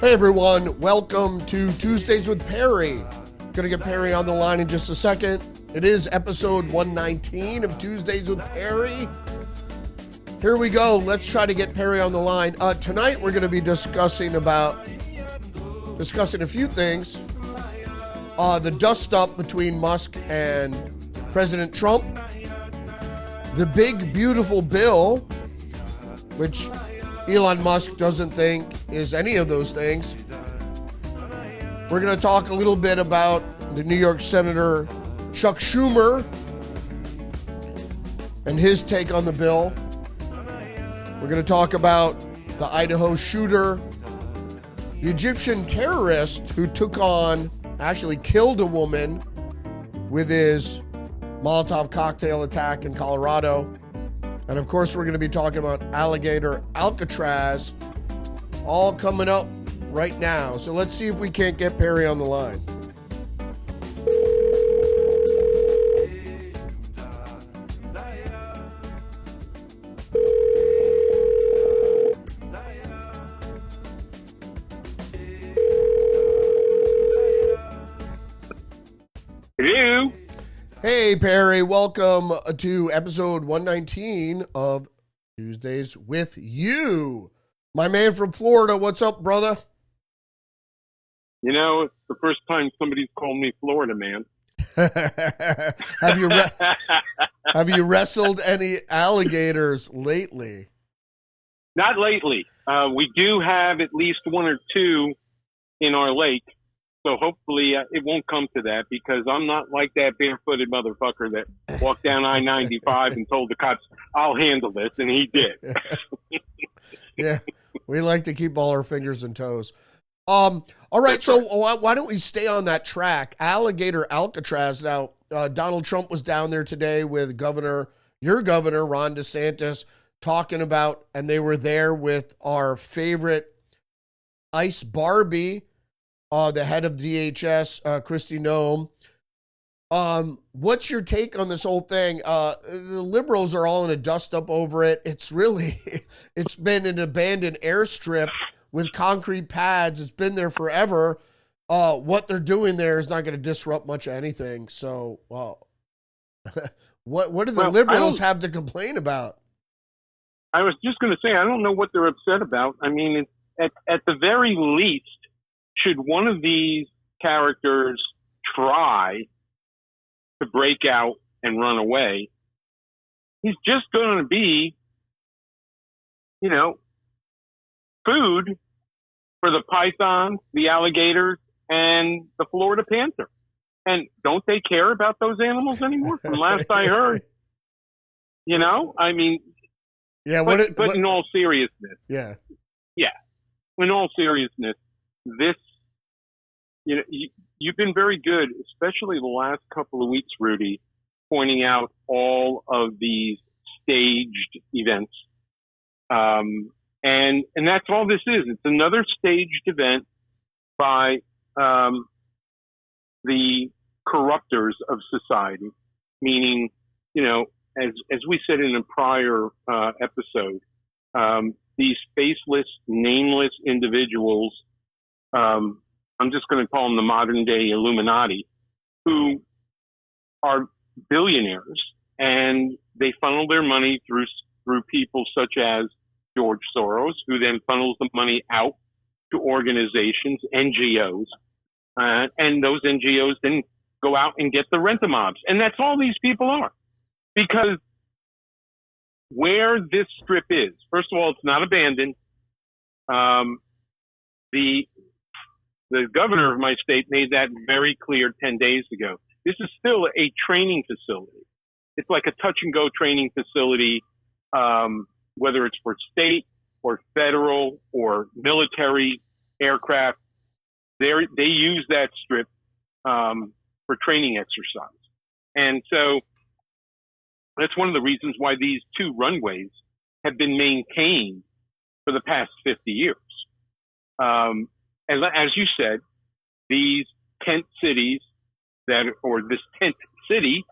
Hey everyone, welcome to Tuesdays with Perry. Gonna get Perry on the line in just a second. It is episode 119 of Tuesdays with Perry. Here we go. Let's try to get Perry on the line. Tonight we're gonna be discussing a few things. The dust up between Musk and President Trump. The big beautiful bill, which Elon Musk doesn't think is any of those things. We're going to talk a little bit about the New York Senator Chuck Schumer and his take on the bill. We're going to talk about the Idaho shooter, the Egyptian terrorist who actually killed a woman with his Molotov cocktail attack in Colorado. And of course, we're going to be talking about alligator Alcatraz, all coming up right now. So let's see if we can't get Perry on the line. Hello. Hey, Perry, welcome to episode 119 of Tuesdays with You. My man from Florida, what's up, brother? You know, it's the first time somebody's called me Florida Man. Have you wrestled any alligators lately? Not lately. We do have at least one or two in our lake. So hopefully it won't come to that, because I'm not like that barefooted motherfucker that walked down I-95 and told the cops, I'll handle this, and he did. Yeah, we like to keep all our fingers and toes. All right, so why don't we stay on that track? Alligator Alcatraz. Now, Donald Trump was down there today with your governor, Ron DeSantis, talking about, and they were there with our favorite Ice Barbie, the head of DHS, Kristi Noem. What's your take on this whole thing? The liberals are all in a dust up over it. It's been an abandoned airstrip with concrete pads. It's been there forever. What they're doing there is not going to disrupt much of anything. So, what do the liberals have to complain about? I was just going to say, I don't know what they're upset about. I mean, at the very least, should one of these characters try to break out and run away, he's just going to be, food for the python, the alligators, and the Florida panther. And don't they care about those animals anymore? From last I heard, I mean, yeah. But in all seriousness, yeah. In all seriousness, this, you've been very good, especially the last couple of weeks, Rudy, pointing out all of these staged events. And that's all this is. It's another staged event by the corruptors of society, meaning, as we said in a prior episode, these faceless, nameless individuals, I'm just going to call them the modern day Illuminati, who are billionaires, and they funnel their money through people such as George Soros, who then funnels the money out to organizations, NGOs, and those NGOs then go out and get the rent-a-mobs. And that's all these people are. Because where this strip is, first of all, it's not abandoned. The governor of my state made that very clear 10 days ago. This is still a training facility. It's like a touch-and-go training facility, whether it's for state or federal or military aircraft. They use that strip for training exercise. And so that's one of the reasons why these two runways have been maintained for the past 50 years. As you said, these tent cities this tent city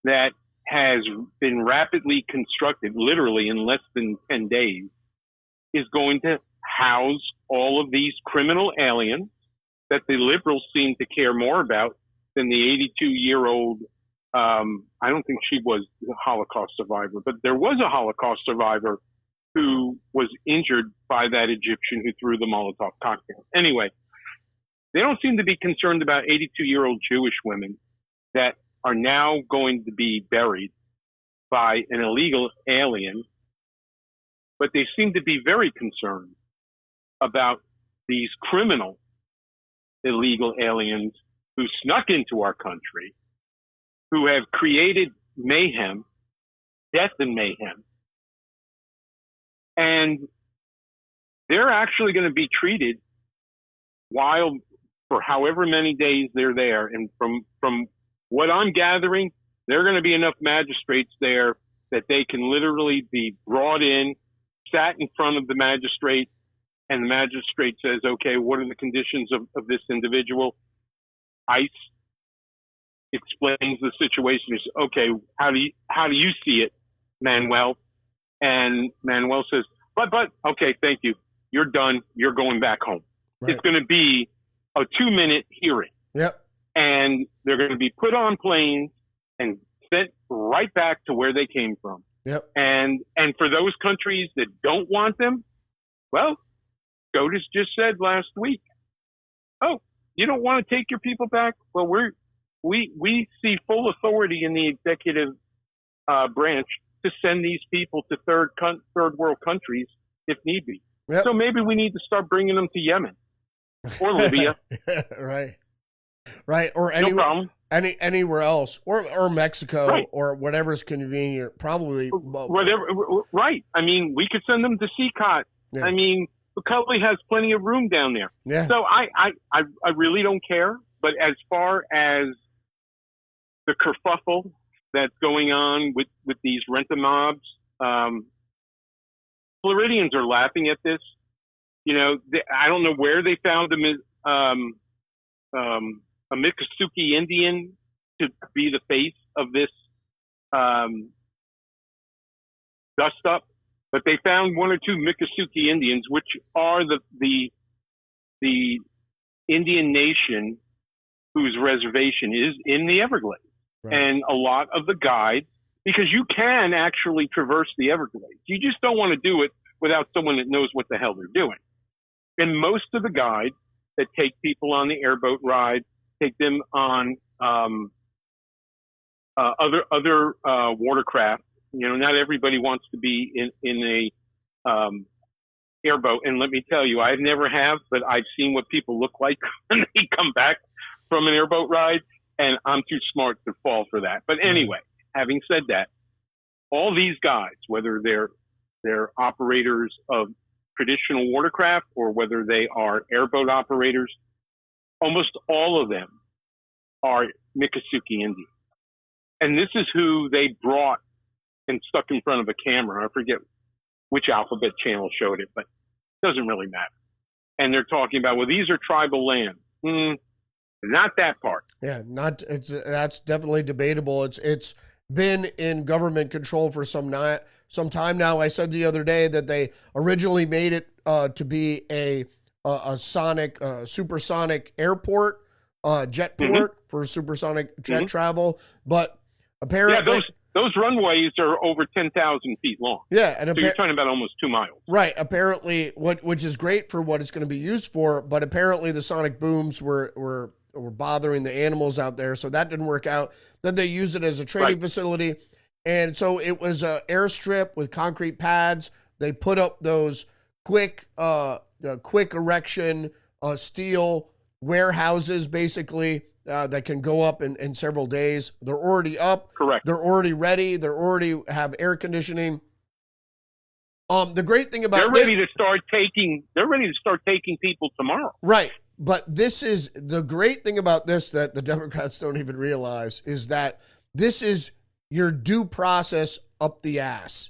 that has been rapidly constructed, literally in less than 10 days, is going to house all of these criminal aliens that the liberals seem to care more about than the 82-year-old. I don't think she was a Holocaust survivor, but there was a Holocaust survivor who was injured by that Egyptian who threw the Molotov cocktail. Anyway, they don't seem to be concerned about 82-year-old Jewish women that are now going to be buried by an illegal alien, but they seem to be very concerned about these criminal illegal aliens who snuck into our country, who have created mayhem, death and mayhem, and they're actually going to be treated for however many days they're there. And from what I'm gathering, there are going to be enough magistrates there that they can literally be brought in, sat in front of the magistrate, and the magistrate says, okay, what are the conditions of this individual? ICE explains the situation. He says, okay, how do you see it, Manuel? And Manuel says, but, okay, thank you. You're done. You're going back home. Right. It's going to be a 2-minute hearing. Yep. And they're going to be put on planes and sent right back to where they came from. Yep. And for those countries that don't want them, well, SCOTUS just said last week, oh, you don't want to take your people back? Well, we see full authority in the executive branch to send these people to third world countries if need be. Yep. So maybe we need to start bringing them to Yemen or Libya. Right. Or anywhere else, or Mexico, right, or whatever's convenient. Probably whatever. Right. I mean, we could send them to CCOT. Yeah. I mean, McCulley has plenty of room down there. Yeah. So I really don't care. But as far as the kerfuffle that's going on with these rent-a-mobs, Floridians are laughing at this. You know, I don't know where they found a Miccosukee Indian to be the face of this dust-up, but they found 1 or 2 Miccosukee Indians, which are the Indian nation whose reservation is in the Everglades. Right. And a lot of the guides, because you can actually traverse the Everglades, you just don't want to do it without someone that knows what the hell they're doing. And most of the guides that take people on the airboat ride, take them on other watercraft. You know, not everybody wants to be in a airboat. And let me tell you, I never have, but I've seen what people look like when they come back from an airboat ride, and I'm too smart to fall for that. But anyway, having said that, all these guys, whether they're operators of traditional watercraft or whether they are airboat operators, almost all of them are Miccosukee Indians. And this is who they brought and stuck in front of a camera. I forget which alphabet channel showed it, but it doesn't really matter. And they're talking about, well, these are tribal lands. Not that part. Yeah, that's definitely debatable. It's been in government control for some time now. I said the other day that they originally made it to be a supersonic airport, jet port for supersonic jet travel, but apparently those runways are over 10,000 feet long. Yeah, and so you're talking about almost 2 miles. Right. Apparently, which is great for what it's going to be used for, but apparently the sonic booms were bothering the animals out there, so that didn't work out. Then they used it as a training facility, and so it was an airstrip with concrete pads. They put up those quick erection steel warehouses, basically, that can go up in several days. They're already up. Correct. They're already ready. They're already have air conditioning. The great thing about they're ready to start taking people tomorrow. Right. But this is the great thing about this that the Democrats don't even realize is that this is your due process up the ass.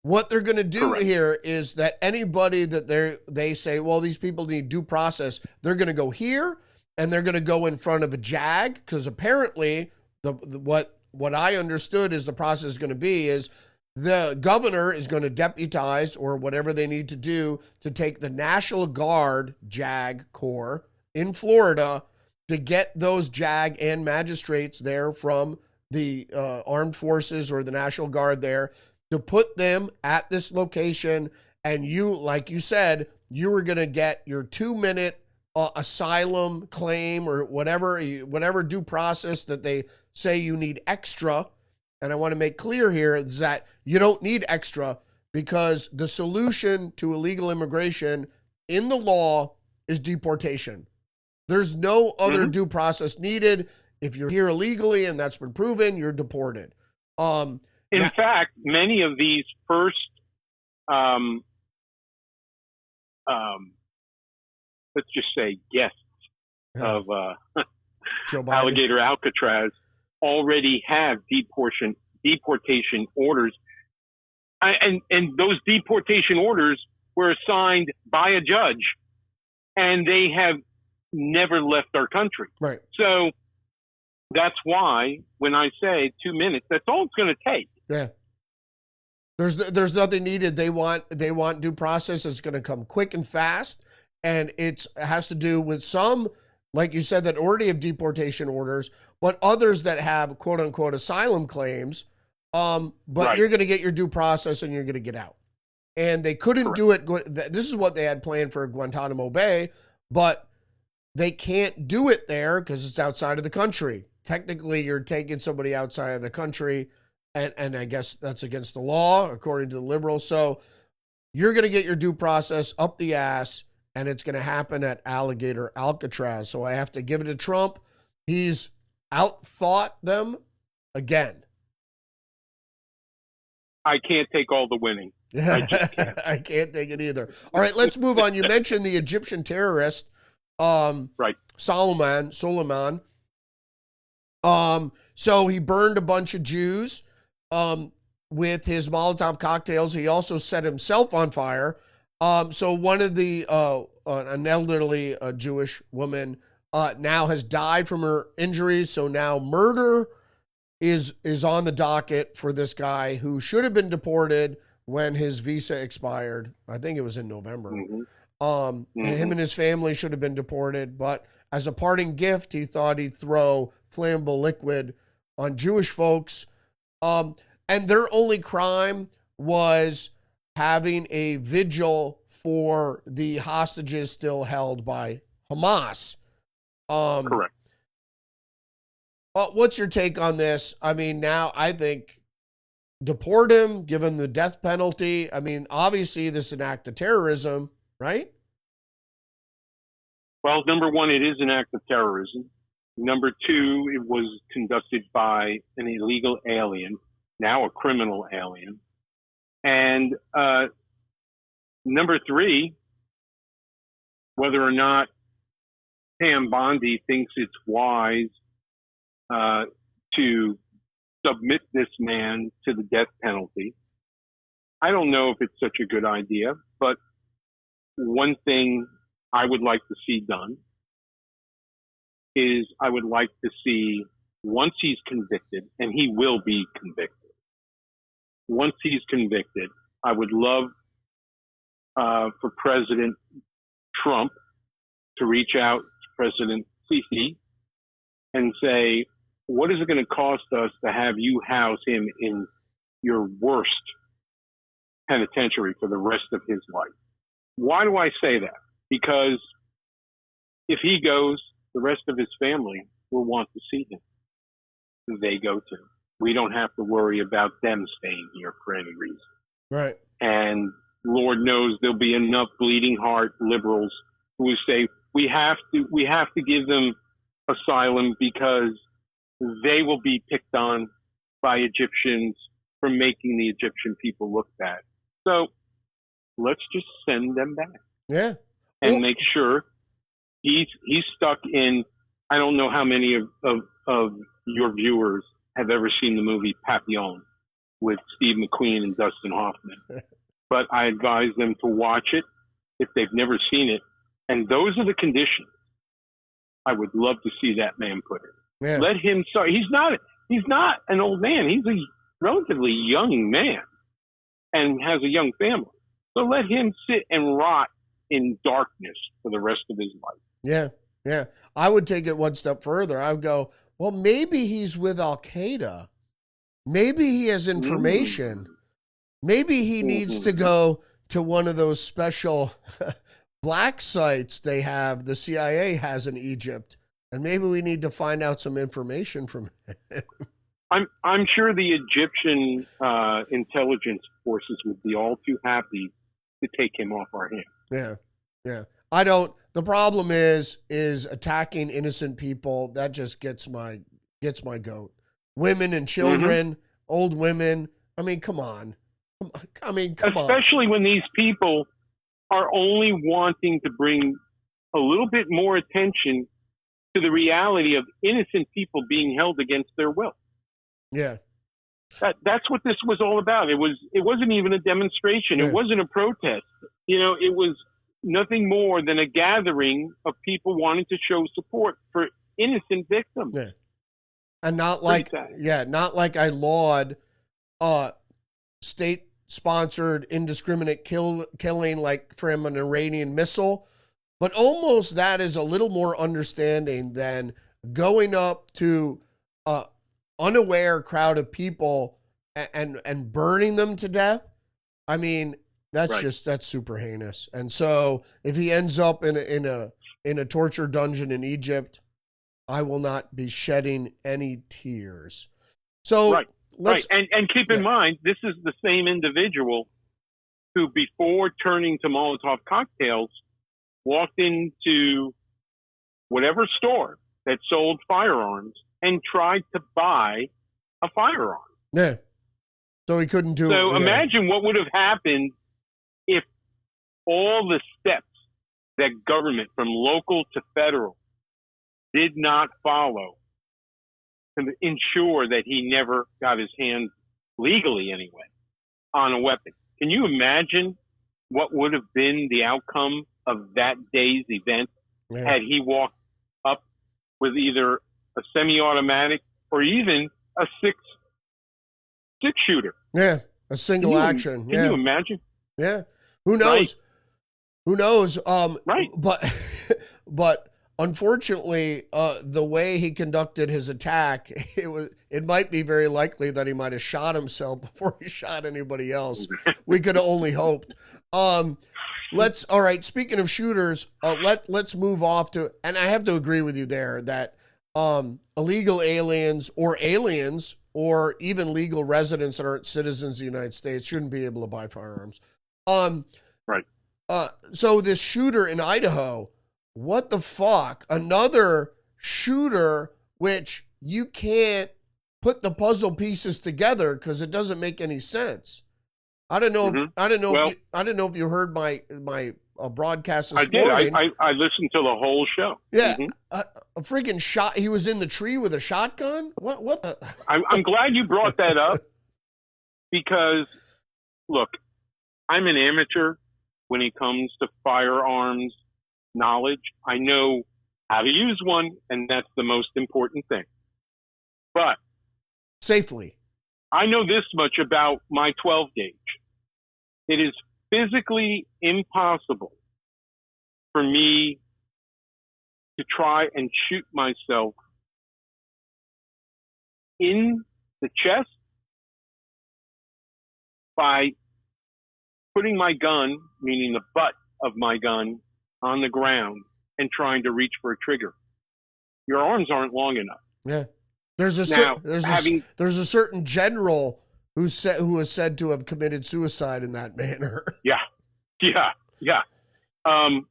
What they're going to do here is that anybody that they say, well, these people need due process, they're going to go here and they're going to go in front of a JAG, because apparently what I understood is the process is going to be is the governor is going to deputize or whatever they need to do to take the National Guard JAG Corps in Florida to get those JAG and magistrates there from the armed forces or the National Guard there to put them at this location. And you, like you said, you were going to get your 2-minute asylum claim or whatever due process that they say you need extra. And I want to make clear here is that you don't need extra, because the solution to illegal immigration in the law is deportation. There's no other due process needed. If you're here illegally and that's been proven, you're deported. In fact, many of these first, let's just say guests of Alligator Alcatraz already have deportation orders. And those deportation orders were assigned by a judge, and they have never left our country. Right. So that's why when I say 2 minutes, that's all it's going to take. Yeah. There's nothing needed. They want due process. It's going to come quick and fast, and it has to do with some, like you said, that already have deportation orders, but others that have quote unquote asylum claims. But right. You're going to get your due process and you're going to get out. And they couldn't do it. This is what they had planned for Guantanamo Bay, but they can't do it there because it's outside of the country. Technically, you're taking somebody outside of the country, and I guess that's against the law, according to the liberals. So you're going to get your due process up the ass, and it's going to happen at Alligator Alcatraz. So I have to give it to Trump. He's outthought them again. I can't take all the winning. I just can't. I can't take it either. All right, let's move on. You mentioned the Egyptian terrorist, right? Suleiman. So he burned a bunch of Jews with his Molotov cocktails. He also set himself on fire. So one of the an elderly Jewish woman now has died from her injuries. So now murder is on the docket for this guy who should have been deported when his visa expired. I think it was in November. Mm-hmm. Him and his family should have been deported, but as a parting gift, he thought he'd throw flammable liquid on Jewish folks. And their only crime was having a vigil for the hostages still held by Hamas. Correct. What's your take on this? I mean, now I think deport him, give him the death penalty. I mean, obviously this is an act of terrorism, right? Well, number one, it is an act of terrorism. Number two, it was conducted by an illegal alien, now a criminal alien. And number three, whether or not Pam Bondi thinks it's wise to submit this man to the death penalty, I don't know if it's such a good idea, but one thing I would like to see done is I would like to see, once he's convicted, and he will be convicted, once he's convicted, I would love for President Trump to reach out to President Sisi and say, what is it going to cost us to have you house him in your worst penitentiary for the rest of his life? Why do I say that? Because if he goes, the rest of his family will want to see him. Who they go to. We don't have to worry about them staying here for any reason. Right. And Lord knows there'll be enough bleeding heart liberals who say we have to give them asylum because they will be picked on by Egyptians for making the Egyptian people look bad. So let's just send them back. Yeah. And make sure he's stuck in. I don't know how many of your viewers have ever seen the movie Papillon with Steve McQueen and Dustin Hoffman, but I advise them to watch it if they've never seen it. And those are the conditions I would love to see that man put in. Yeah. Let him start. He's not an old man. He's a relatively young man. and has a young family. So let him sit and rot in darkness for the rest of his life. Yeah, yeah. I would take it one step further. I would go, well, maybe he's with Al Qaeda. Maybe he has information. Maybe he needs to go to one of those special black sites they have, the CIA has in Egypt, and maybe we need to find out some information from him. I'm sure the Egyptian intelligence forces would be all too happy to take him off our hands. Yeah, yeah. I don't. The problem is attacking innocent people. That just gets my goat. Women and children, old women. I mean, come on. Come on. Especially when these people are only wanting to bring a little bit more attention to the reality of innocent people being held against their will. Yeah. That's what this was all about. It wasn't even a demonstration. Yeah. It wasn't a protest. It was nothing more than a gathering of people wanting to show support for innocent victims. Yeah. And not like I laud state-sponsored indiscriminate killing like from an Iranian missile, but almost that is a little more understanding than going up to a unaware crowd of people and burning them to death. I mean, that's super heinous. And so if he ends up in a torture dungeon in Egypt, I will not be shedding any tears. So let's and keep in mind, this is the same individual who, before turning to Molotov cocktails, walked into whatever store that sold firearms and tried to buy a firearm. Yeah. So he couldn't do it. So imagine what would have happened if all the steps that government, from local to federal, did not follow to ensure that he never got his hands, legally anyway, on a weapon. Can you imagine what would have been the outcome of that day's event had he walked up with either a semi-automatic or even a six shooter? Yeah, a single action. Can you imagine? Yeah. Who knows? Right. Who knows? Right. But unfortunately, the way he conducted his attack, it might be very likely that he might have shot himself before he shot anybody else. We could have only hoped. All right. Speaking of shooters, let's move off to, and I have to agree with you there that illegal aliens or even legal residents that aren't citizens of the United States shouldn't be able to buy firearms. Right. So this shooter in Idaho, what the fuck? Another shooter, which you can't put the puzzle pieces together because it doesn't make any sense. I don't know. I don't know if you heard my broadcast this morning. I listened to the whole show. Yeah, a freaking shot. He was in the tree with a shotgun. What? I'm glad you brought that up because, look, I'm an amateur when it comes to firearms knowledge. I know how to use one, and that's the most important thing. But safely, I know this much about my 12 gauge. It is physically impossible for me to try and shoot myself in the chest by putting my gun, meaning the butt of my gun, on the ground and trying to reach for a trigger. Your arms aren't long enough. Yeah. There's a certain general who is said to have committed suicide in that manner. Yeah.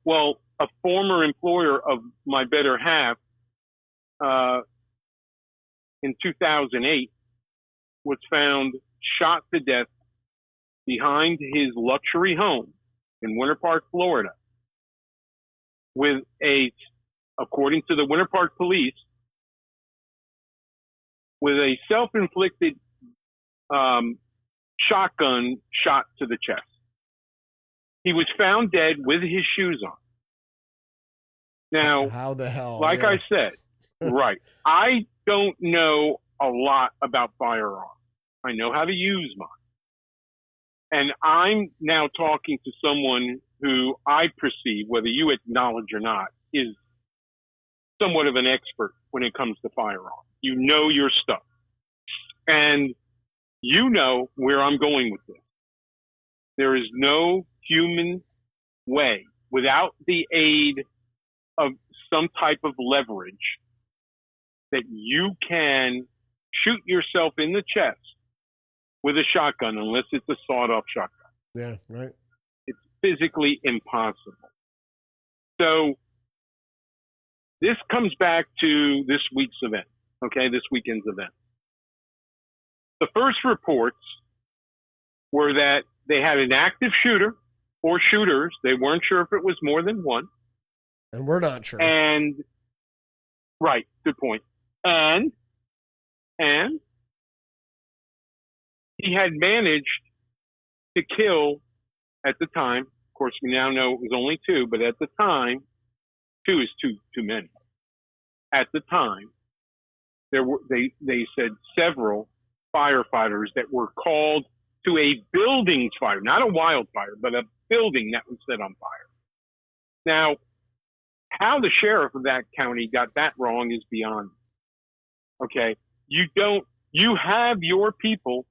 Well, a former employer of my better half, in 2008, was found shot to death behind his luxury home in Winter Park, Florida, with according to the Winter Park police, with a self-inflicted shotgun shot to the chest. He was found dead with his shoes on. Now, how the hell? Like I said, right. I don't know a lot about firearms. I know how to use mine. And I'm now talking to someone who I perceive, whether you acknowledge or not, is somewhat of an expert when it comes to firearms. You know your stuff. And you know where I'm going with this. There is no human way, without the aid of some type of leverage, that you can shoot yourself in the chest with a shotgun unless it's a sawed-off shotgun. Yeah, right. It's physically impossible. So this comes back to this week's event, this weekend's event. The first reports were that they had an active shooter or shooters. They weren't sure if it was more than one. And we're not sure. And, right, good point. And he had managed to kill, at the time, of course we now know it was only two, but at the time, two is too many. At the time, there were they said several firefighters that were called to a building's fire, not a wildfire, but a building that was set on fire. Now, how the sheriff of that county got that wrong is beyond me. Okay, you have your people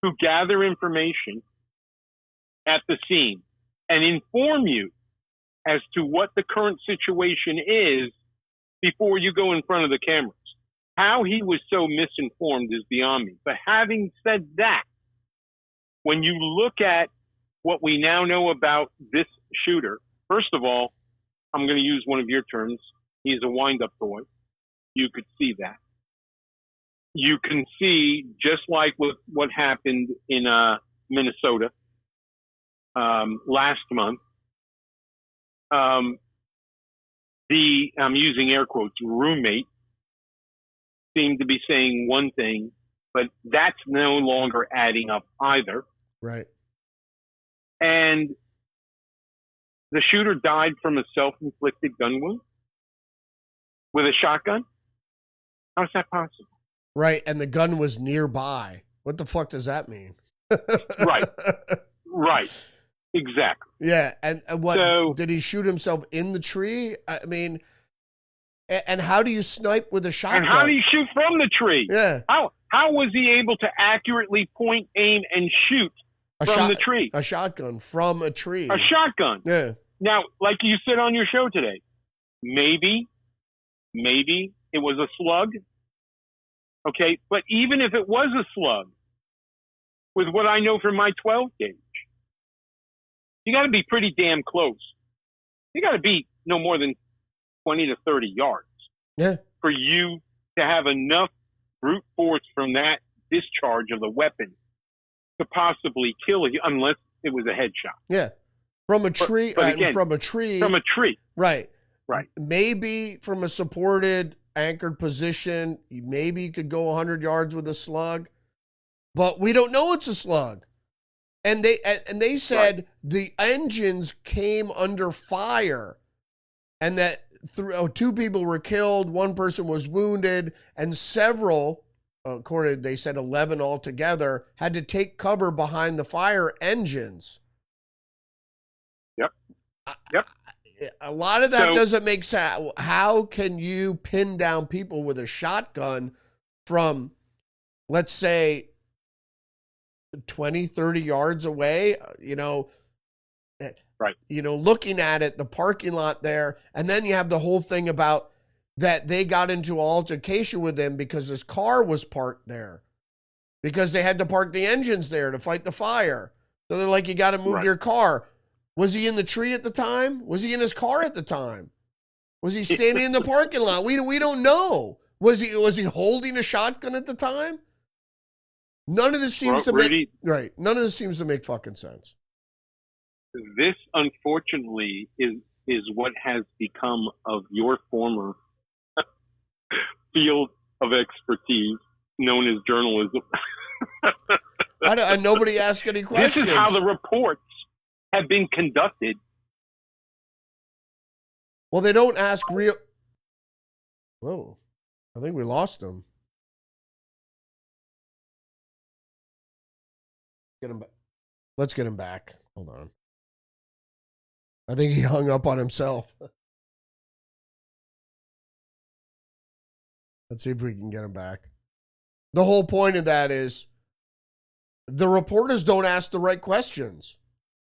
who gather information at the scene and inform you as to what the current situation is before you go in front of the cameras. How he was so misinformed is beyond me. But having said that, when you look at what we now know about this shooter, first of all, I'm going to use one of your terms. He's a wind-up boy. You could see that. You can see, just like with what happened in Minnesota last month, I'm using air quotes, roommate seemed to be saying one thing, but that's no longer adding up either. Right. And the shooter died from a self-inflicted gun wound with a shotgun? How is that possible? Right, and the gun was nearby. What the fuck does that mean? Right. Exactly. Yeah, and what, so, did he shoot himself in the tree? I mean, and how do you snipe with a shotgun? And how do you shoot from the tree? Yeah. How was he able to accurately point, aim, and shoot from the tree? A shotgun from a tree. A shotgun. Yeah. Now, like you said on your show today, maybe it was a slug. Okay, but even if it was a slug, with what I know from my 12 gauge, you got to be pretty damn close. You got to be no more than 20 to 30 yards. Yeah. For you to have enough brute force from that discharge of the weapon to possibly kill you, unless it was a headshot. Yeah. From a tree. But again, from a tree. From a tree. Right. Right. Maybe from a supported, anchored position, maybe you could go 100 yards with a slug, but we don't know it's a slug. And they said right. The engines came under fire, and that two people were killed, one person was wounded, and several, according they said 11 altogether, had to take cover behind the fire engines. Yep. A lot of that doesn't make sense. How can you pin down people with a shotgun from, let's say, 20, 30 yards away, right. Looking at it, the parking lot there, and then you have the whole thing about that they got into an altercation with him because his car was parked there, because they had to park the engines there to fight the fire. So they're like, you got to move right. your car. Was he in the tree at the time? Was he in his car at the time? Was he standing in the parking lot? We don't know. Was he holding a shotgun at the time? None of this seems to make right. None of this seems to make fucking sense. This, unfortunately, is what has become of your former field of expertise, known as journalism. And nobody asked any questions. This is how the reports have been conducted. Well, they don't ask real. Whoa, I think we lost them. Get him back. Let's get him back. Hold on. I think he hung up on himself. Let's see if we can get him back. The whole point of that is the reporters don't ask the right questions.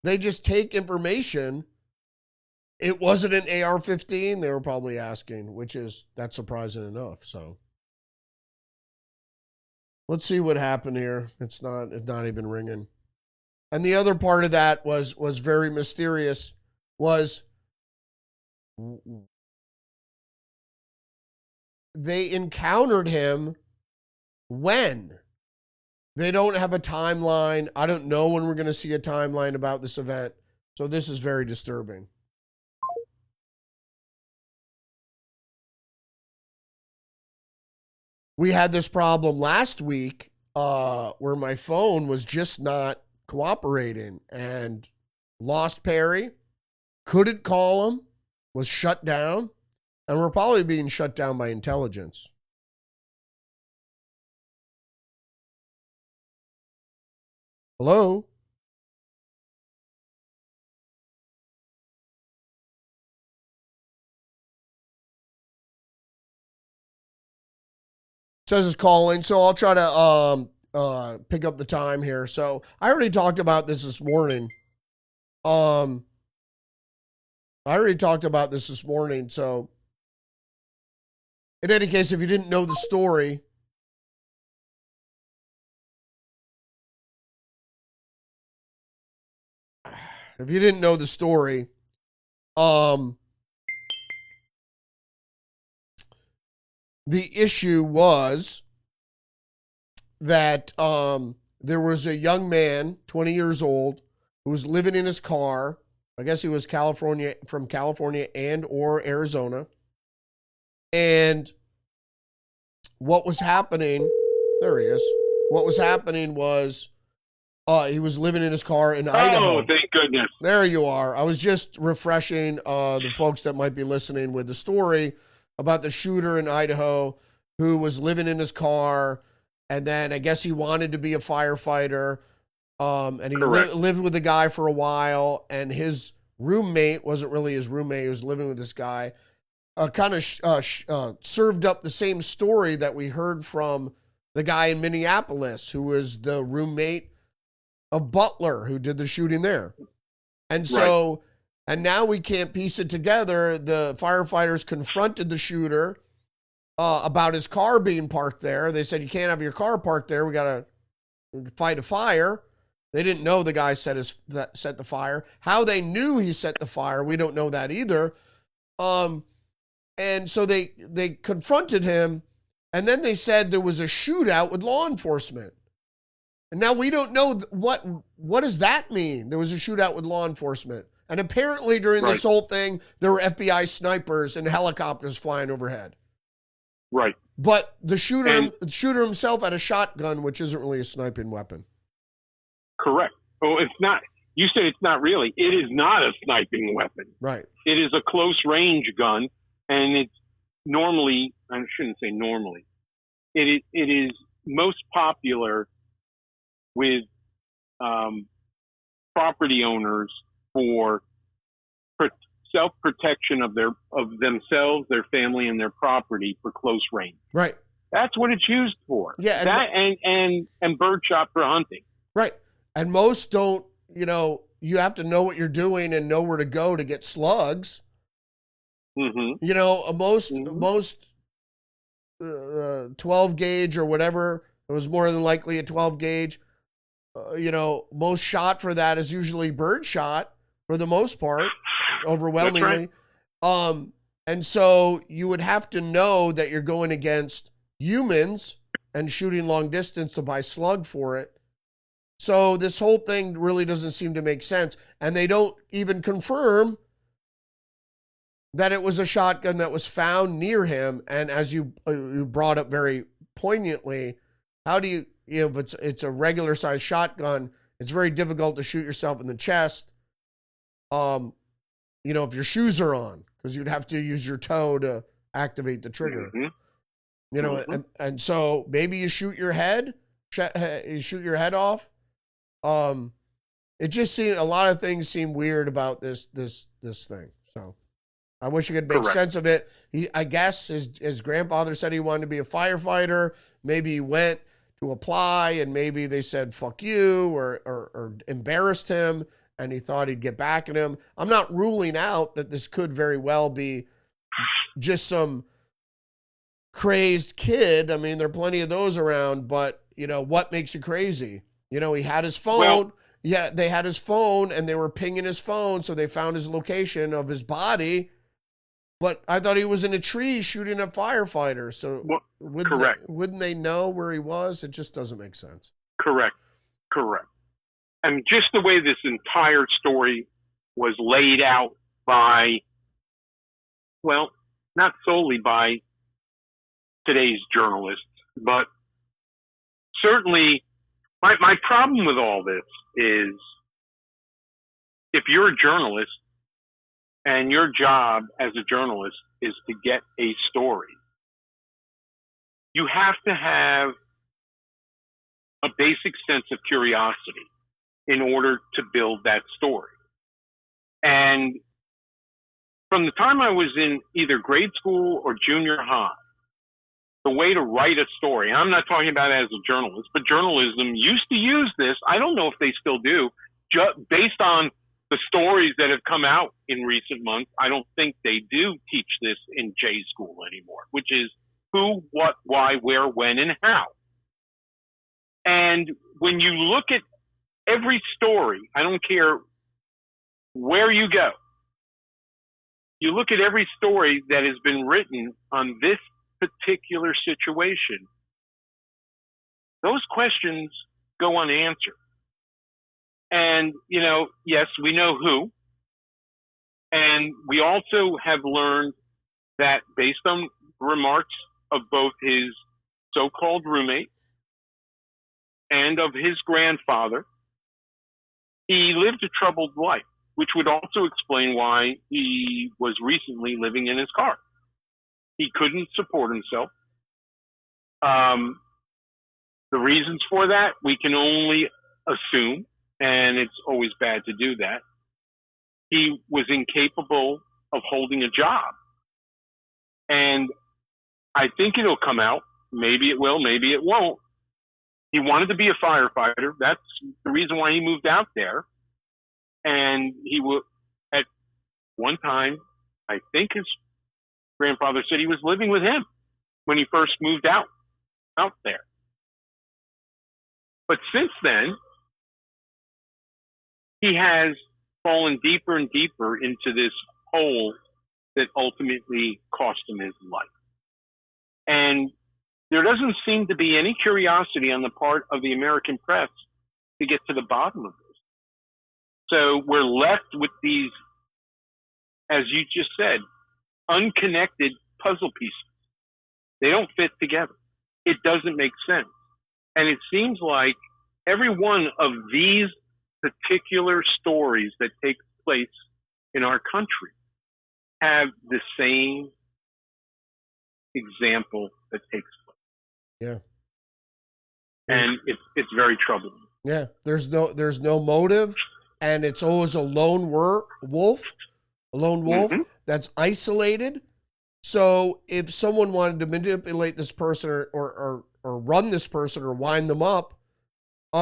They just take information. It wasn't an AR-15, they were probably asking, that's surprising enough. So let's see what happened here. It's not even ringing. And the other part of that was very mysterious, was they encountered him when? They don't have a timeline. I don't know when we're going to see a timeline about this event. So this is very disturbing. We had this problem last week where my phone was just not cooperating and lost Perry, couldn't call him, was shut down, and we're probably being shut down by intelligence. Hello? Says it's calling, so I'll try to pick up the time here. So I already talked about this morning. So in any case, if you didn't know the story, the issue was that there was a young man, 20 years old, who was living in his car. I guess he was from California and or Arizona. And what was happening, there he is. What was happening was he was living in his car in Idaho. Oh, thank goodness. There you are. I was just refreshing the folks that might be listening with the story about the shooter in Idaho who was living in his car, and then I guess he wanted to be a firefighter, and he lived with the guy for a while, and his roommate wasn't really his roommate. He was living with this guy. Kind of served up the same story that we heard from the guy in Minneapolis who was the roommate of Butler who did the shooting there. And so, and now we can't piece it together. The firefighters confronted the shooter about his car being parked there. They said, you can't have your car parked there. We got to fight a fire. They didn't know the guy set the fire. How they knew he set the fire, we don't know that either. And so they confronted him, and then they said there was a shootout with law enforcement. And now we don't know what does that mean? There was a shootout with law enforcement. And apparently during this whole thing, there were FBI snipers and helicopters flying overhead. Right. But the shooter himself had a shotgun, which isn't really a sniping weapon. Correct. Oh, it's not. You said it's not really. It is not a sniping weapon. Right. It is a close range gun, and it's normally, I shouldn't say normally, it is most popular with property owners for self-protection of themselves, their family, and their property for close range. Right. That's what it's used for. Yeah. And birdshot for hunting. Right. And most don't, you have to know what you're doing and know where to go to get slugs. Mm-hmm. Most 12 gauge or whatever, it was more than likely a 12 gauge. Most shot for that is usually bird shot for the most part, overwhelmingly. That's right. And so you would have to know that you're going against humans and shooting long distance to buy slug for it. So this whole thing really doesn't seem to make sense. And they don't even confirm that it was a shotgun that was found near him. And as you brought up very poignantly, how do you, if it's a regular size shotgun, it's very difficult to shoot yourself in the chest. If your shoes are on, because you'd have to use your toe to activate the trigger. Mm-hmm. And so maybe you shoot your head off. it just seemed, a lot of things seem weird about this thing. So I wish I could make Correct. sense of it. I guess his grandfather said he wanted to be a firefighter. Maybe he went to apply and maybe they said, fuck you, or embarrassed him and he thought he'd get back at him. I'm not ruling out that this could very well be just some crazed kid. I mean, there are plenty of those around, but you know, what makes you crazy? You know, he had his phone. Well, Yeah, they had his phone and they were pinging his phone, so they found his location of his body. But I thought he was in a tree shooting at firefighters. So correct. Wouldn't they know where he was? It just doesn't make sense. Correct. And just the way this entire story was laid out by, well, not solely by today's journalists, but certainly my problem with all this is if you're a journalist and your job as a journalist is to get a story, you have to have a basic sense of curiosity in order to build that story. And from the time I was in either grade school or junior high, the way to write a story, I'm not talking about as a journalist, but journalism used to use this. I don't know if they still do, based on the stories that have come out in recent months. I don't think they do teach this in J school anymore, which is who, what, why, where, when, and how. And when you look at every story, I don't care where you go, you look at every story that has been written on this particular situation, those questions go unanswered. And, you know, yes, we know who. And we also have learned that based on remarks of both his so-called roommate and of his grandfather, he lived a troubled life, which would also explain why he was recently living in his car. He couldn't support himself. The reasons for that, we can only assume, and it's always bad to do that. He was incapable of holding a job. And I think it'll come out. Maybe it will, maybe it won't. He wanted to be a firefighter. That's the reason why he moved out there. And he would, at one time, I think his grandfather said he was living with him when he first moved out there. But since then, he has fallen deeper and deeper into this hole that ultimately cost him his life. And there doesn't seem to be any curiosity on the part of the American press to get to the bottom of this. So we're left with these, as you just said, unconnected puzzle pieces. They don't fit together. It doesn't make sense. And it seems like every one of these particular stories that take place in our country have the same example that takes place. Yeah. And it's very troubling. Yeah. There's no motive, and it's always a lone wolf Mm-hmm. that's isolated. So if someone wanted to manipulate this person or run this person or wind them up,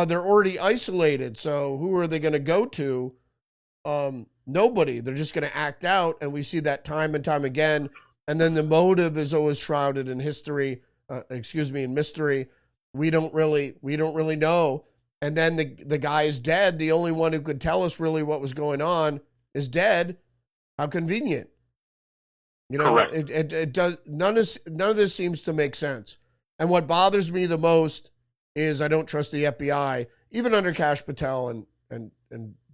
they're already isolated. So who are they going to go to? Nobody. They're just going to act out. And we see that time and time again. And then the motive is always shrouded in in mystery. We don't really know. And then the guy is dead. The only one who could tell us really what was going on is dead. How convenient. You know, Correct. It does, none of this seems to make sense. And what bothers me the most is I don't trust the FBI, even under Kash Patel and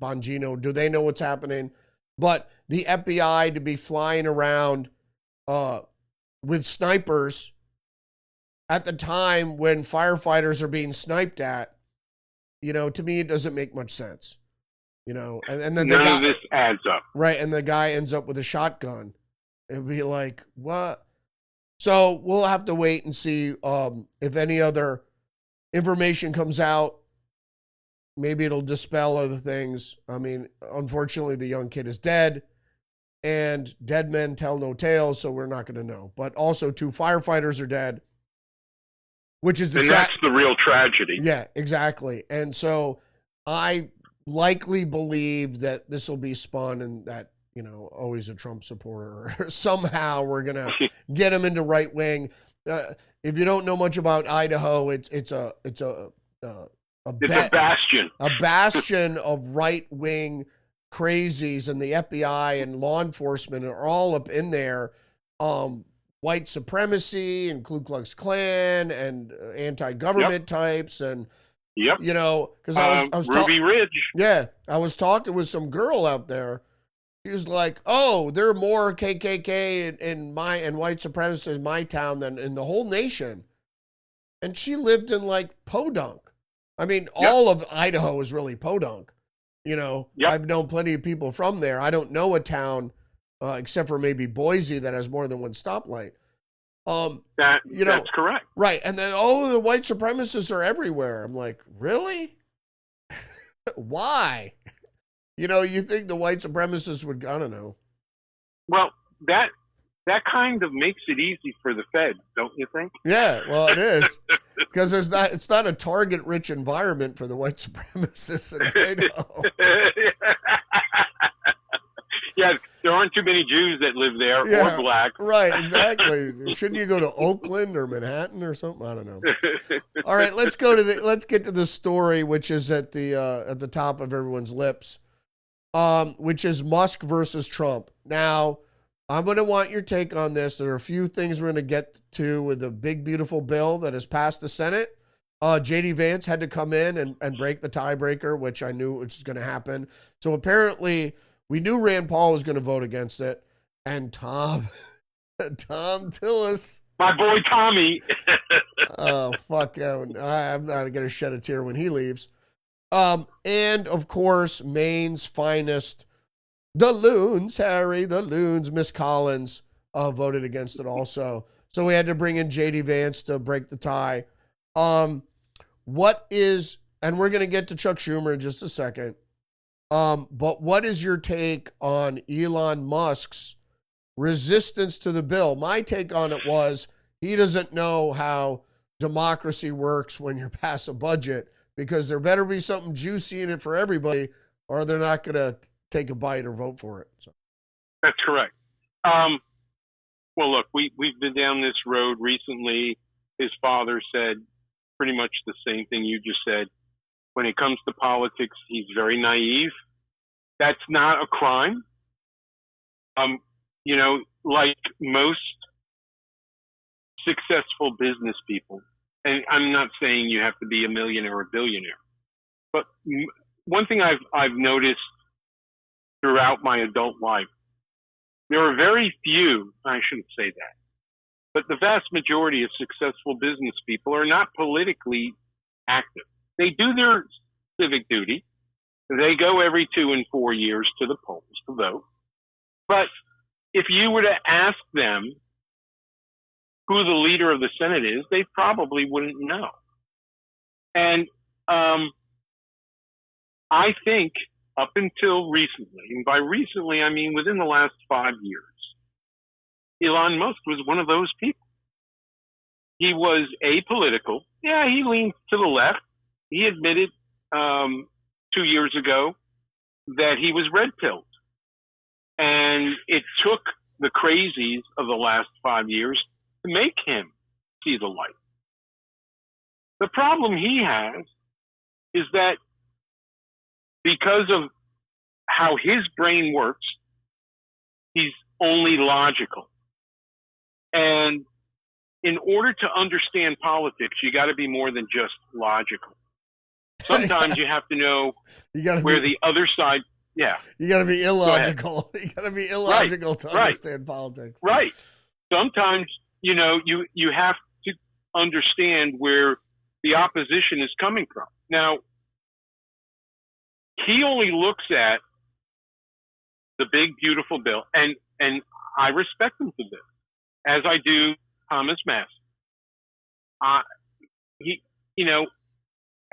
Bongino. Do they know what's happening? But the FBI to be flying around with snipers at the time when firefighters are being sniped at, you know, to me, it doesn't make much sense. You know, and then none of this adds up. Right, and the guy ends up with a shotgun. It'd be like, what? So we'll have to wait and see if any other information comes out. maybe it'll dispel other things. I mean, unfortunately, the young kid is dead, and dead men tell no tales, so we're not going to know. But also, 2 firefighters are dead, which is that's the real tragedy. Yeah, exactly. And so I likely believe that this will be spun and that, always a Trump supporter, or somehow we're going to get him into right wing. If you don't know much about Idaho, it's a bastion. A bastion of right wing crazies, and the FBI and law enforcement are all up in there. White supremacy and Ku Klux Klan and anti-government types, and because I was Ruby Ridge. Yeah, I was talking with some girl out there. She was like, "Oh, there are more KKK and white supremacists in my town than in the whole nation," and she lived in like Podunk. I mean, all of Idaho is really Podunk. I've known plenty of people from there. I don't know a town except for maybe Boise that has more than one stoplight. That's correct. Right. And then, the white supremacists are everywhere. I'm like, really? Why? You think the white supremacists would, I don't know. Well, that kind of makes it easy for the Fed, don't you think? Yeah, well, it is. Because it's not a target-rich environment for the white supremacists in Idaho. Yeah, there aren't too many Jews that live there or black. Right, exactly. Shouldn't you go to Oakland or Manhattan or something? I don't know. All right, let's get to the story, which is at the top of everyone's lips, which is Musk versus Trump. Now, I'm going to want your take on this. There are a few things we're going to get to with the big, beautiful bill that has passed the Senate. J.D. Vance had to come in and break the tiebreaker, which I knew was going to happen. So apparently, we knew Rand Paul was going to vote against it. And Tom Tillis. My boy Tommy. Oh, fuck. I'm not going to shed a tear when he leaves. And, of course, Maine's finest, the Loons, Harry, the Loons, Miss Collins, voted against it also. So we had to bring in J.D. Vance to break the tie. And we're going to get to Chuck Schumer in just a second. But what is your take on Elon Musk's resistance to the bill? My take on it was he doesn't know how democracy works when you pass a budget, because there better be something juicy in it for everybody, or they're not going to take a bite or vote for it. So. That's correct. Well, look, we've been down this road recently. His father said pretty much the same thing you just said. When it comes to politics, he's very naive. That's not a crime. Like most successful business people, and I'm not saying you have to be a millionaire or a billionaire, but one thing I've noticed throughout my adult life, there are very few, I shouldn't say that, but the vast majority of successful business people are not politically active. They do their civic duty. They go every 2 and 4 years to the polls to vote. But if you were to ask them who the leader of the Senate is, they probably wouldn't know. And I think up until recently, and by recently I mean within the last 5 years, Elon Musk was one of those people. He was apolitical. Yeah, he leaned to the left. He admitted 2 years ago that he was red-pilled. And it took the crazies of the last 5 years to make him see the light. The problem he has is that because of how his brain works, he's only logical. And in order to understand politics, you got to be more than just logical. Sometimes you have to know where the other side. Yeah, you got to be illogical. You got to be illogical to understand politics. Right. Sometimes you have to understand where the opposition is coming from. Now, he only looks at the big, beautiful bill, and I respect him for this, as I do Thomas Massey.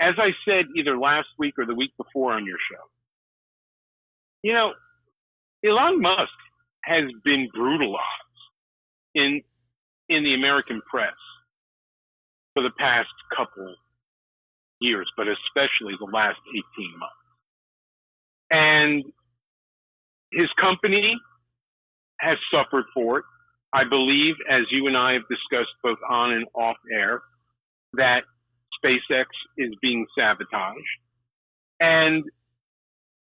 as I said either last week or the week before on your show, Elon Musk has been brutalized in the American press for the past couple years, but especially the last 18 months. And his company has suffered for it. I believe, as you and I have discussed both on and off air, that SpaceX is being sabotaged. And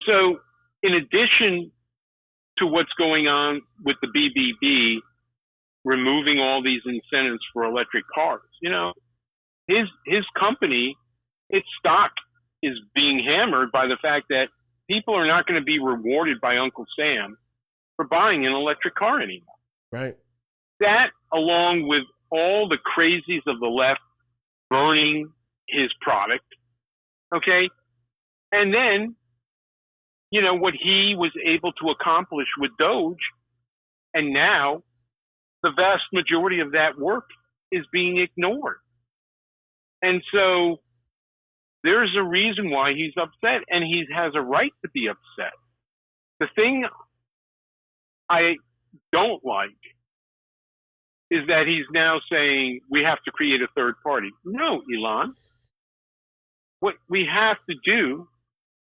so, in addition to what's going on with the BBB, removing all these incentives for electric cars, his company, its stock is being hammered by the fact that people are not going to be rewarded by Uncle Sam for buying an electric car anymore. Right. That, along with all the crazies of the left burning his product, okay? And then, what he was able to accomplish with Doge, and now the vast majority of that work is being ignored. And so there's a reason why he's upset, and he has a right to be upset. The thing I don't like is that he's now saying we have to create a third party. No, Elon. What we have to do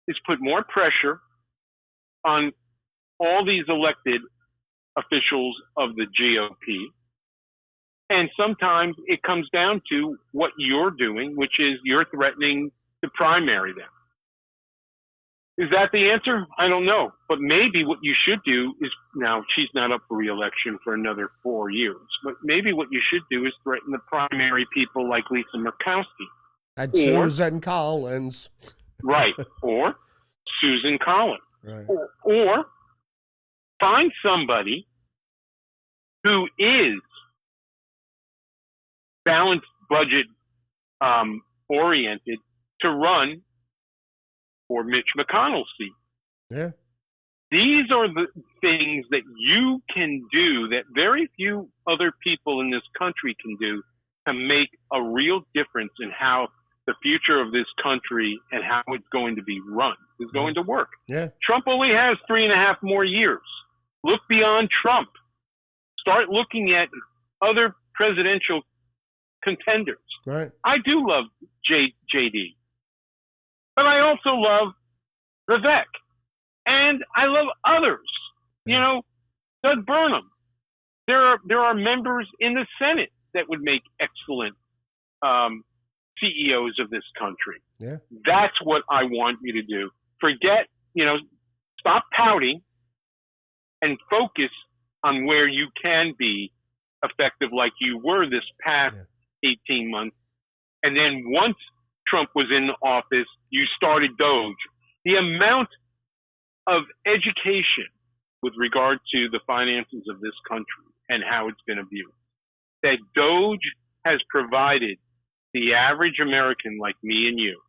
is put more pressure on all these elected officials of the GOP. And sometimes it comes down to what you're doing, which is you're threatening to primary them. Is that the answer? I don't know. But maybe what you should do is, now she's not up for re-election for another 4 years, but maybe what you should do is threaten the primary people like Lisa Murkowski. And Susan Collins. Right. Or Susan Collins. Right. Or find somebody who is balanced budget oriented to run for Mitch McConnell's seat. Yeah. These are the things that you can do that very few other people in this country can do to make a real difference in how the future of this country and how it's going to be run is going to work. Yeah. Trump only has 3.5 more years. Look beyond Trump. Start looking at other presidential contenders. Right. I do love JD, but I also love Vivek, and I love others. Doug Burnham. There are members in the Senate that would make excellent CEOs of this country. Yeah. That's what I want you to do. Forget, stop pouting and focus on where you can be effective like you were this past 18 months. And then once Trump was in office, you started Doge. The amount of education with regard to the finances of this country and how it's been abused that Doge has provided the average American like me and you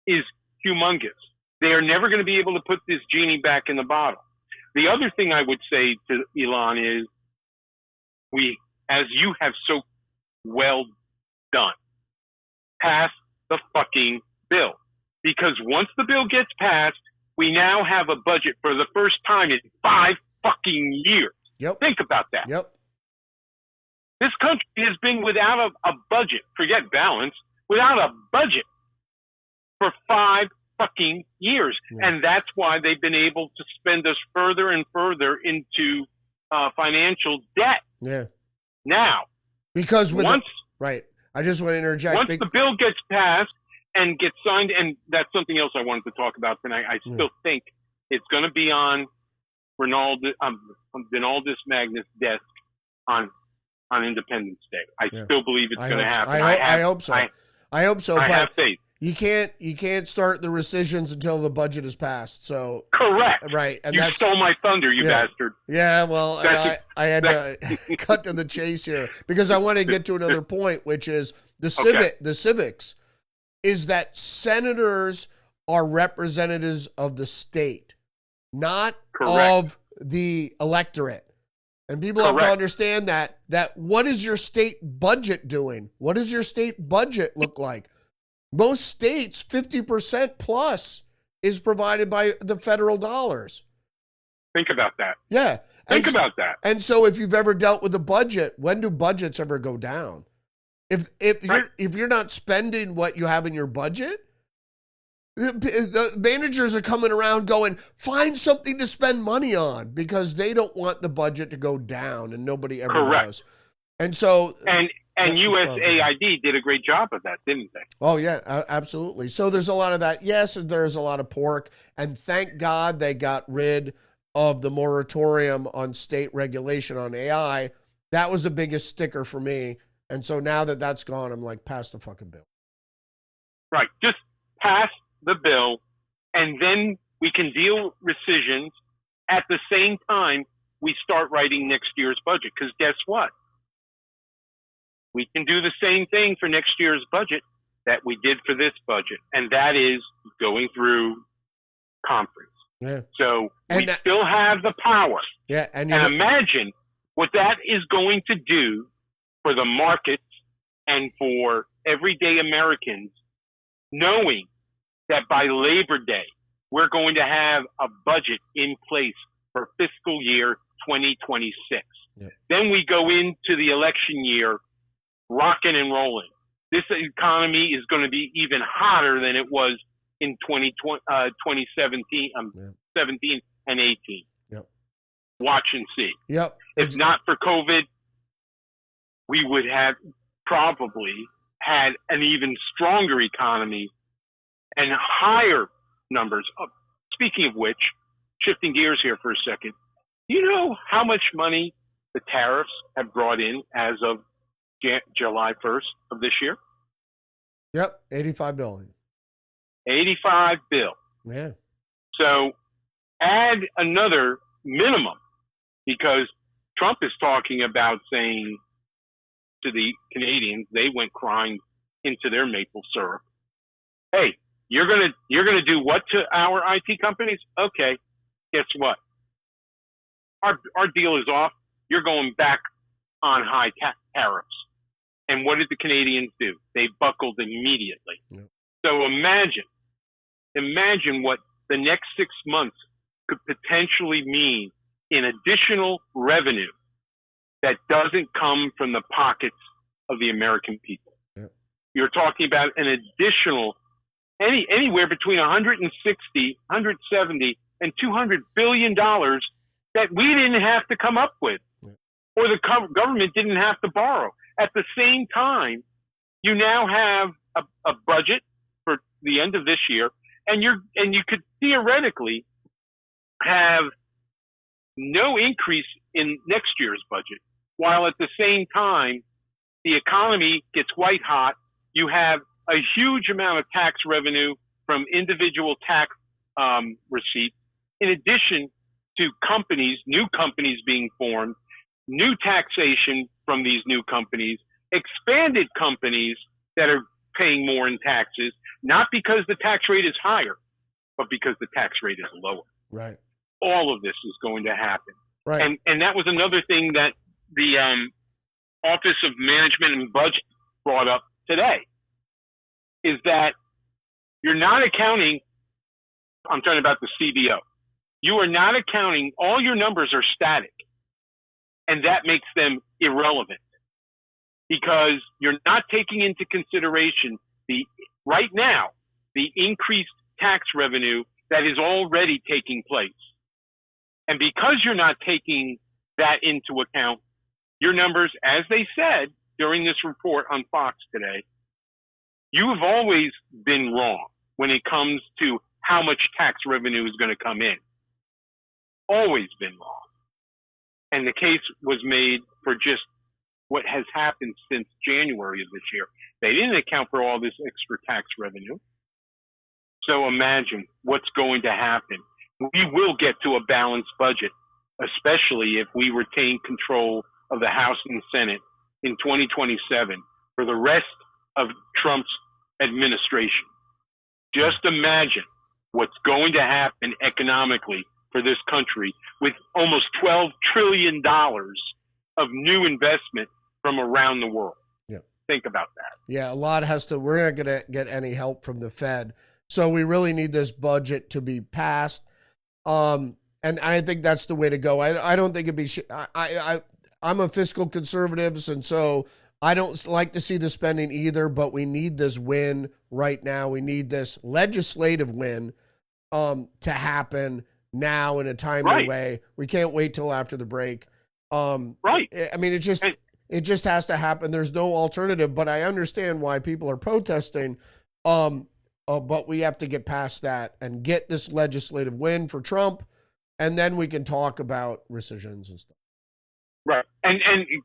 is humongous. They are never going to be able to put this genie back in the bottle. The other thing I would say to Elon is as you have so well done, pass the fucking bill. Because once the bill gets passed, we now have a budget for the first time in 5 fucking years. Yep. Think about that. Yep. This country has been without a budget, forget balance, without a budget for 5 fucking years. Yeah. And that's why they've been able to spend us further and further into financial debt. Yeah. Now, because right. I just want to interject. Once the bill gets passed and gets signed, and that's something else I wanted to talk about tonight. I still think it's going to be on Donaldus Magnus' desk on Independence Day. I still believe it's going to happen. I hope so. I hope so. I have faith. You can't start the rescissions until the budget is passed. So correct, right, and you stole my thunder, you bastard. Yeah, well, I had to cut to the chase here because I want to get to another point, which is the civics, is that senators are representatives of the state, not of the electorate. And people have to understand that what is your state budget doing? What does your state budget look like? Most states, 50% plus is provided by the federal dollars. Think about that. Yeah. Think about that. And so if you've ever dealt with a budget, when do budgets ever go down? If you're not spending what you have in your budget, the managers are coming around going, find something to spend money on, because they don't want the budget to go down, and nobody ever does. And so and USAID did a great job of that, didn't they? Oh yeah, absolutely. So there's a lot of that. Yes, there's a lot of pork, and thank God they got rid of the moratorium on state regulation on AI. That was the biggest sticker for me. And so now that that's gone, I'm like, pass the fucking bill. Right. Just pass the bill, and then we can deal rescissions. At the same time, we start writing next year's budget. Because guess what? We can do the same thing for next year's budget that we did for this budget, and that is going through conference. Yeah. So we still have the power. Yeah. And imagine what that is going to do for the markets and for everyday Americans, knowing that by Labor Day, we're going to have a budget in place for fiscal year 2026. Yeah. Then we go into the election year rocking and rolling. This economy is going to be even hotter than it was in 2017 and 18. Yep. Watch and see. Yep. If not for COVID, we would have probably had an even stronger economy and higher numbers. Speaking of which, shifting gears here for a second, do you know how much money the tariffs have brought in as of July 1st of this year? Yep, $85 billion. $85 billion. Yeah. So add another minimum, because Trump is talking about saying to the Canadians, they went crying into their maple syrup, hey, you're gonna do what to our IT companies? Okay, guess what? Our deal is off. You're going back on high tariffs. And what did the Canadians do? They buckled immediately. Yep. So imagine what the next 6 months could potentially mean in additional revenue that doesn't come from the pockets of the American people. Yep. You're talking about an additional anywhere between 160, 170, and $200 billion that we didn't have to come up with, or the government didn't have to borrow. At the same time, you now have a budget for the end of this year, and you could theoretically have no increase in next year's budget, while at the same time the economy gets white hot. You have a huge amount of tax revenue from individual tax receipts, in addition to new companies being formed, new taxation from these new companies, expanded companies that are paying more in taxes, not because the tax rate is higher, but because the tax rate is lower. Right. All of this is going to happen. Right. And that was another thing that the Office of Management and Budget brought up today, is that you're not accounting, I'm talking about the CBO, you are not accounting, all your numbers are static, and that makes them irrelevant, because you're not taking into consideration right now the increased tax revenue that is already taking place. And because you're not taking that into account, your numbers, as they said during this report on Fox today, you have always been wrong when it comes to how much tax revenue is going to come in. Always been wrong. And the case was made for just what has happened since January of this year. They didn't account for all this extra tax revenue. So imagine what's going to happen. We will get to a balanced budget, especially if we retain control of the House and Senate in 2027 for the rest of Trump's administration. Just imagine what's going to happen economically for this country with almost $12 trillion of new investment from around the world. Yeah. think about that. Yeah, a lot has to. We're not going to get any help from the Fed, so we really need this budget to be passed. And I think that's the way to go. I don't think it'd be. I'm a fiscal conservative, and so I don't like to see the spending either. But we need this win right now. We need this legislative win to happen now in a timely way. We can't wait till after the break. Right. I mean, it just has to happen. There's no alternative. But I understand why people are protesting. But we have to get past that and get this legislative win for Trump, and then we can talk about rescissions and stuff. Right. And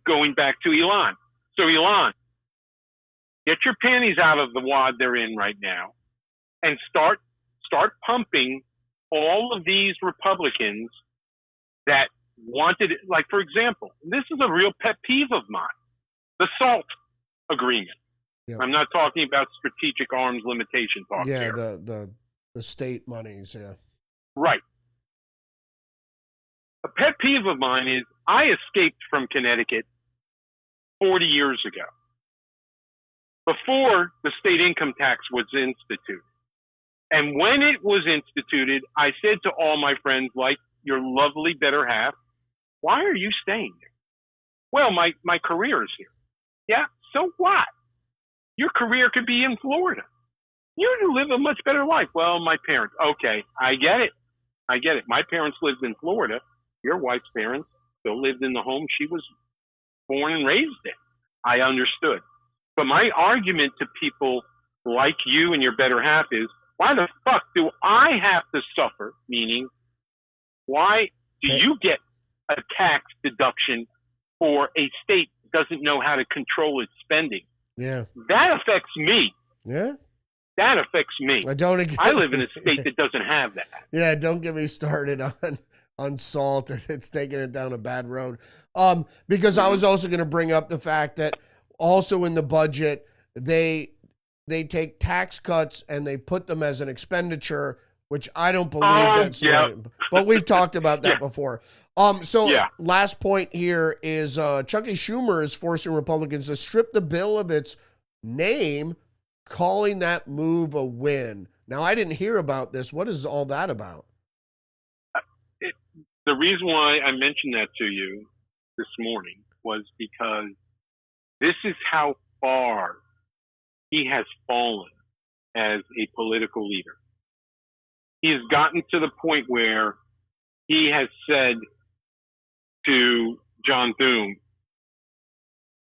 going back to Elon. So Elon, get your panties out of the wad they're in right now and start pumping all of these Republicans that wanted, like, for example, this is a real pet peeve of mine, the SALT agreement. Yeah. I'm not talking about strategic arms limitation talk. Yeah, the state monies, yeah. Right. A pet peeve of mine is I escaped from Connecticut 40 years ago, before the state income tax was instituted. And when it was instituted, I said to all my friends, like your lovely better half, why are you staying here? Well, my career is here. Yeah, so what? Your career could be in Florida. You live a much better life. Well, my parents. Okay, I get it. My parents lived in Florida. Your wife's parents still lived in the home she was born and raised in. I understood. But my argument to people like you and your better half is, why the fuck do I have to suffer? Meaning, why do you get a tax deduction for a state that doesn't know how to control its spending? Yeah. That affects me. Yeah. That affects me. I live in a state that doesn't have that. Yeah, don't get me started on SALT. It's taking it down a bad road. Because I was also going to bring up the fact that also in the budget, they take tax cuts and they put them as an expenditure, which I don't believe that's right. But we've talked about that before. Last point here is Chucky Schumer is forcing Republicans to strip the bill of its name, calling that move a win. Now, I didn't hear about this. What is all that about? The reason why I mentioned that to you this morning was because this is how far he has fallen as a political leader. He has gotten to the point where he has said to John Thune,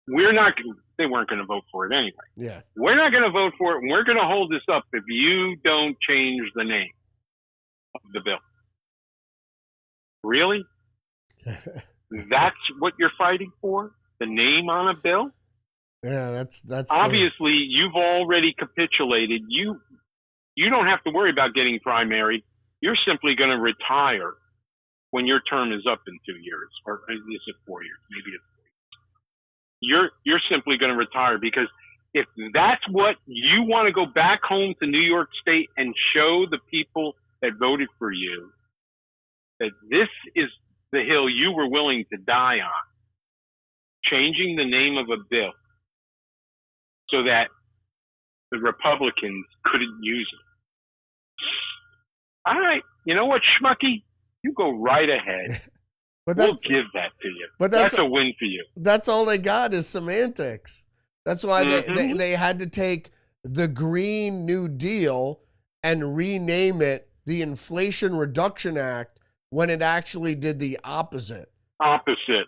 they weren't going to vote for it anyway. Yeah. We're not going to vote for it, and we're going to hold this up if you don't change the name of the bill. Really? That's what you're fighting for? The name on a bill? Yeah, that's obviously you've already capitulated. You don't have to worry about getting primary. You're simply going to retire when your term is up in 2 years, or is it 4 years? Maybe it's 4 years. You're simply going to retire, because if that's what you want to go back home to New York State and show the people that voted for you that this is the hill you were willing to die on, changing the name of a bill so that the Republicans couldn't use it. All right, you know what, Schmucky? You go right ahead. But we'll give that to you. But that's a win for you. That's all they got is semantics. That's why they had to take the Green New Deal and rename it the Inflation Reduction Act when it actually did the opposite.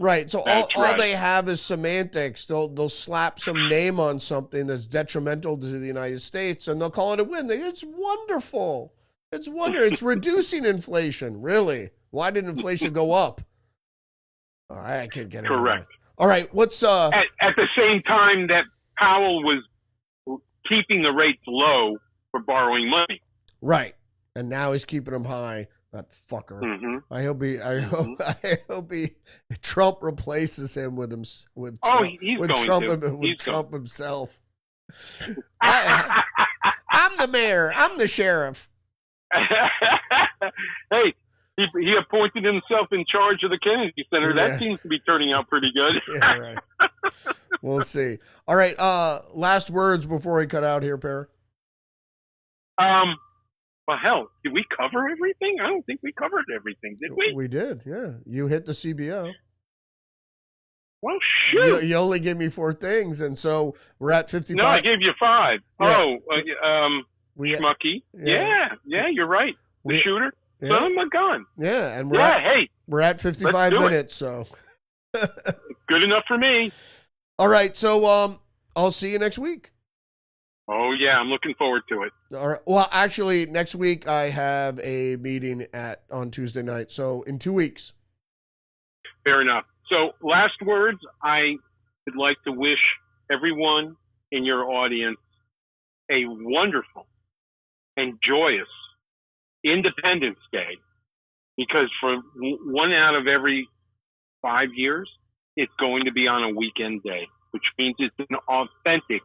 Right. So all they have is semantics. They'll slap some name on something that's detrimental to the United States, and they'll call it a win. It's wonderful. It's reducing inflation. Really? Why did inflation go up? I can't get it. Correct. All right. What's at the same time that Powell was keeping the rates low for borrowing money. Right. And now he's keeping them high. That fucker. Mm-hmm. I hope Trump replaces him with Trump himself. I'm the mayor. I'm the sheriff. Hey, he appointed himself in charge of the Kennedy Center. That seems to be turning out pretty good. Yeah, right. We'll see. All right. Last words before we cut out here, Per. Well, hell, did we cover everything? I don't think we covered everything, did we? We did, yeah. You hit the CBO. Well, shoot. You only gave me 4 things, and so we're at 55. No, I gave you 5. Yeah. Schmucky. Yeah, you're right. The shooter. Yeah. Son of a gun. Yeah, and we're at 55 minutes, so. Good enough for me. All right, so I'll see you next week. Oh, yeah, I'm looking forward to it. All right. Well, actually, next week I have a meeting on Tuesday night, so in 2 weeks. Fair enough. So, last words, I would like to wish everyone in your audience a wonderful and joyous Independence Day, because for 1 out of every 5 years, it's going to be on a weekend day, which means it's an authentic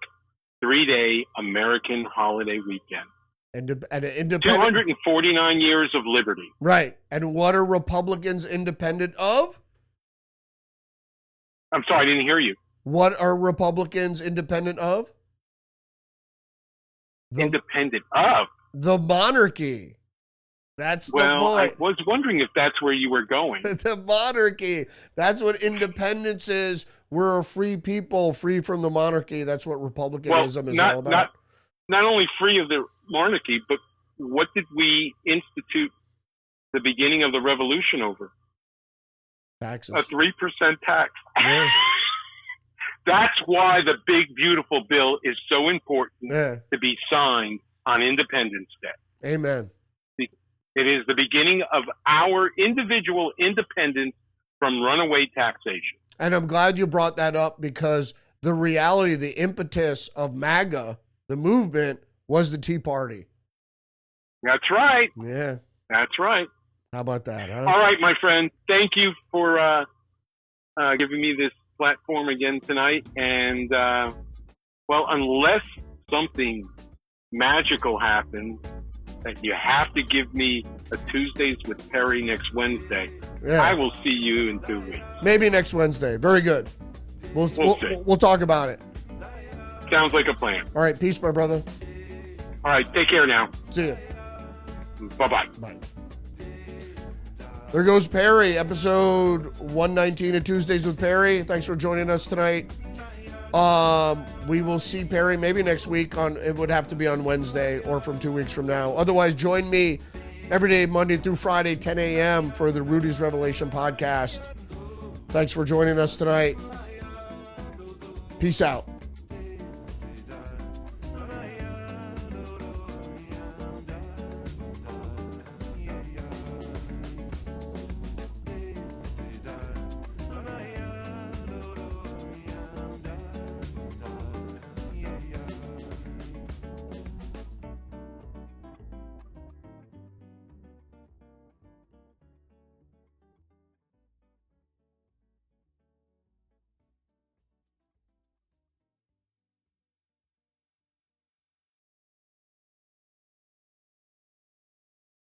3-day American holiday weekend. And an independent 249 years of liberty. Right. And what are Republicans independent of? I'm sorry, I didn't hear you. What are Republicans independent of? Independent of? The monarchy. That's the point. Well, I was wondering if that's where you were going. The monarchy. That's what independence is. We're a free people, free from the monarchy. That's what republicanism is all about. Not only free of the monarchy, but what did we institute the beginning of the revolution over? Taxes. A 3% tax. Yeah. That's why the big, beautiful bill is so important to be signed on Independence Day. Amen. It is the beginning of our individual independence from runaway taxation. And I'm glad you brought that up, because the reality, the impetus of MAGA, the movement, was the Tea Party. That's right. Yeah. That's right. How about that, huh? All right, my friend. Thank you for giving me this platform again tonight. And, well, unless something magical happens, that you have to give me a Tuesdays with Perry next Wednesday. Yeah. I will see you in 2 weeks. Maybe next Wednesday. Very good. We'll talk about it. Sounds like a plan. All right. Peace, my brother. All right. Take care now. See you. Bye-bye. Bye. There goes Perry, episode 119 of Tuesdays with Perry. Thanks for joining us tonight. We will see Perry maybe next week it would have to be on Wednesday or from 2 weeks from now. Otherwise, join me every day, Monday through Friday, 10 a.m. for the Rudy's Revelation podcast. Thanks for joining us tonight. Peace out.